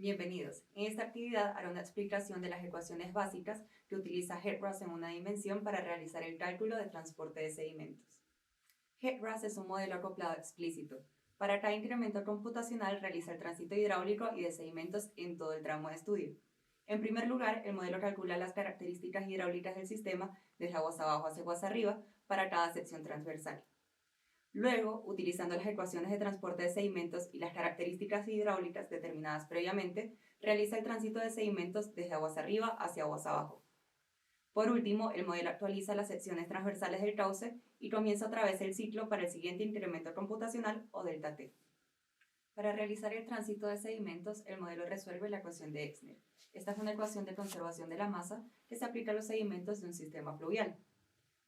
Bienvenidos. En esta actividad haré una explicación de las ecuaciones básicas que utiliza HET-RAS en una dimensión para realizar el cálculo de transporte de sedimentos. HET-RAS es un modelo acoplado explícito. Para cada incremento computacional realiza el tránsito hidráulico y de sedimentos en todo el tramo de estudio. En primer lugar, el modelo calcula las características hidráulicas del sistema desde aguas abajo hacia aguas arriba para cada sección transversal. Luego, utilizando las ecuaciones de transporte de sedimentos y las características hidráulicas determinadas previamente, realiza el tránsito de sedimentos desde aguas arriba hacia aguas abajo. Por último, el modelo actualiza las secciones transversales del cauce y comienza otra vez el ciclo para el siguiente incremento computacional o delta T. Para realizar el tránsito de sedimentos, el modelo resuelve la ecuación de Exner. Esta es una ecuación de conservación de la masa que se aplica a los sedimentos de un sistema fluvial.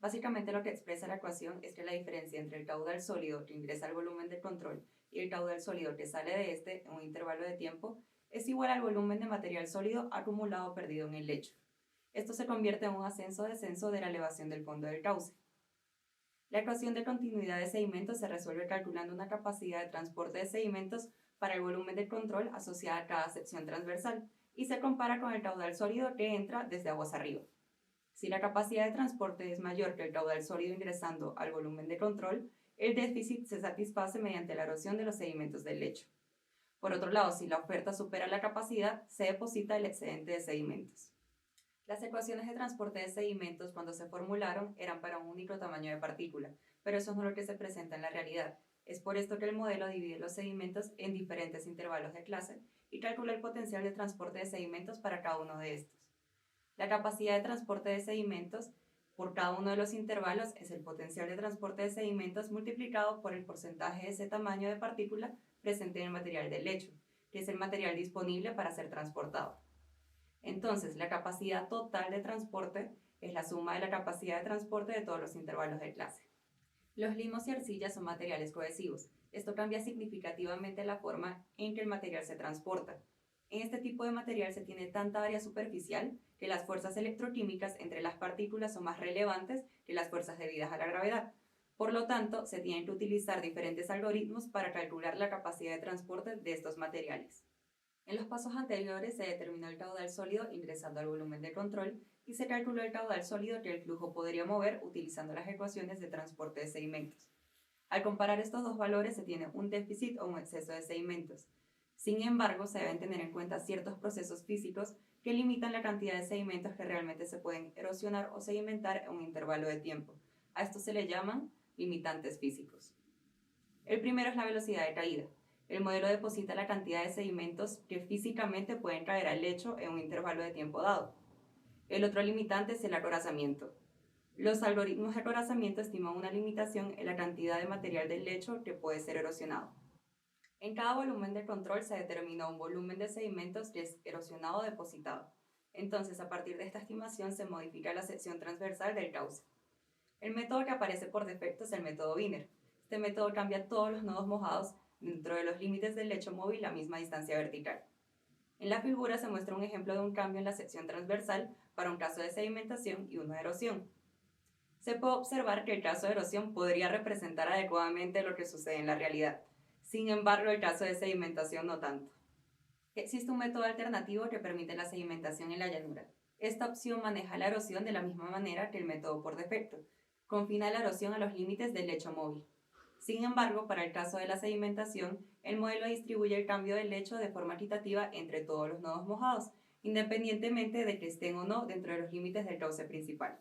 Básicamente lo que expresa la ecuación es que la diferencia entre el caudal sólido que ingresa al volumen de control y el caudal sólido que sale de este en un intervalo de tiempo es igual al volumen de material sólido acumulado o perdido en el lecho. Esto se convierte en un ascenso-descenso de la elevación del fondo del cauce. La ecuación de continuidad de sedimentos se resuelve calculando una capacidad de transporte de sedimentos para el volumen de control asociada a cada sección transversal y se compara con el caudal sólido que entra desde aguas arriba. Si la capacidad de transporte es mayor que el caudal sólido ingresando al volumen de control, el déficit se satisface mediante la erosión de los sedimentos del lecho. Por otro lado, si la oferta supera la capacidad, se deposita el excedente de sedimentos. Las ecuaciones de transporte de sedimentos cuando se formularon eran para un único tamaño de partícula, pero eso no es lo que se presenta en la realidad. Es por esto que el modelo divide los sedimentos en diferentes intervalos de clase y calcula el potencial de transporte de sedimentos para cada uno de estos. La capacidad de transporte de sedimentos por cada uno de los intervalos es el potencial de transporte de sedimentos multiplicado por el porcentaje de ese tamaño de partícula presente en el material del lecho, que es el material disponible para ser transportado. Entonces, la capacidad total de transporte es la suma de la capacidad de transporte de todos los intervalos de clase. Los limos y arcillas son materiales cohesivos. Esto cambia significativamente la forma en que el material se transporta. En este tipo de material se tiene tanta área superficial que las fuerzas electroquímicas entre las partículas son más relevantes que las fuerzas debidas a la gravedad. Por lo tanto, se tienen que utilizar diferentes algoritmos para calcular la capacidad de transporte de estos materiales. En los pasos anteriores se determinó el caudal sólido ingresando al volumen de control y se calculó el caudal sólido que el flujo podría mover utilizando las ecuaciones de transporte de sedimentos. Al comparar estos dos valores se tiene un déficit o un exceso de sedimentos. Sin embargo, se deben tener en cuenta ciertos procesos físicos que limitan la cantidad de sedimentos que realmente se pueden erosionar o sedimentar en un intervalo de tiempo. A esto se le llaman limitantes físicos. El primero es la velocidad de caída. El modelo deposita la cantidad de sedimentos que físicamente pueden caer al lecho en un intervalo de tiempo dado. El otro limitante es el acorazamiento. Los algoritmos de acorazamiento estiman una limitación en la cantidad de material del lecho que puede ser erosionado. En cada volumen de control se determina un volumen de sedimentos que es erosionado o depositado. Entonces, a partir de esta estimación se modifica la sección transversal del cauce. El método que aparece por defecto es el método Wiener. Este método cambia todos los nodos mojados dentro de los límites del lecho móvil a misma distancia vertical. En la figura se muestra un ejemplo de un cambio en la sección transversal para un caso de sedimentación y uno de erosión. Se puede observar que el caso de erosión podría representar adecuadamente lo que sucede en la realidad. Sin embargo, el caso de sedimentación no tanto. Existe un método alternativo que permite la sedimentación en la llanura. Esta opción maneja la erosión de la misma manera que el método por defecto. Confina la erosión a los límites del lecho móvil. Sin embargo, para el caso de la sedimentación, el modelo distribuye el cambio del lecho de forma equitativa entre todos los nodos mojados, independientemente de que estén o no dentro de los límites del cauce principal.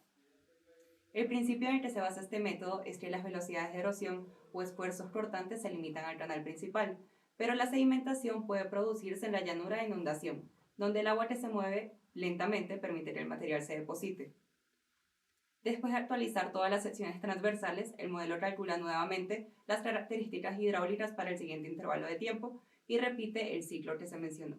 El principio en el que se basa este método es que las velocidades de erosión o esfuerzos cortantes se limitan al canal principal, pero la sedimentación puede producirse en la llanura de inundación, donde el agua que se mueve lentamente permite que el material se deposite. Después de actualizar todas las secciones transversales, el modelo calcula nuevamente las características hidráulicas para el siguiente intervalo de tiempo y repite el ciclo que se mencionó.